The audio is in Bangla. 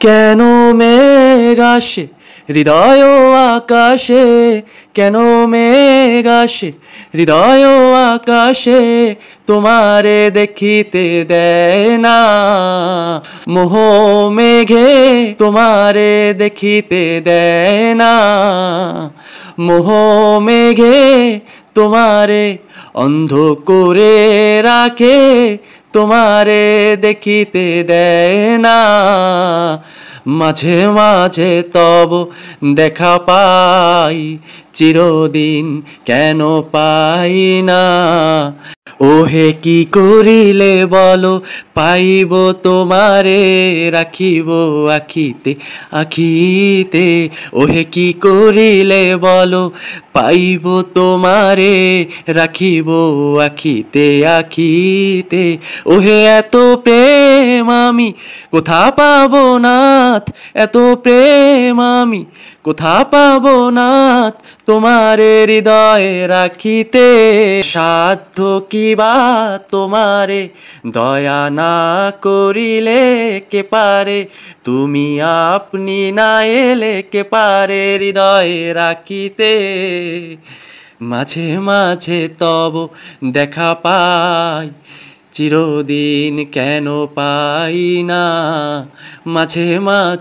কেন মেঘ আসে হৃদয় আকাশে, কেন মেঘ আসে হৃদয় আকাশে, তোমারে দেখিতে দেয় না। মোহ মেঘে তোমারে দেখিতে দেয় না, মোহ মেঘে তোমারে অন্ধ করে রাখে, তোমারে দেখিতে দেয় না। মাঝে মাঝে তব দেখা পাই, চিরদিন কেন পাই না। ওহে কি করিলে বলো, পাইব তোমারে রাখিব আখিতে আখিতে। ওহে কি করিলে বলো, পাইব তোমারে রাখিব আখিতে আখিতে। ওহে এত প্রেম আমি কোথা পাবো নাথ, এত প্রেম আমি কোথা পাবো নাথ, তোমারে হৃদয়ে রাখিতে। সাধ্য কি বা তোমারে দয়া না করিলে কে পারে, তুমি আপনি না এলে কে পারে হৃদয়ে রাখিতে। মাঝে মাঝে তব দেখা পাই, চিরদিন কেন পাই না। মাঝে মাঝে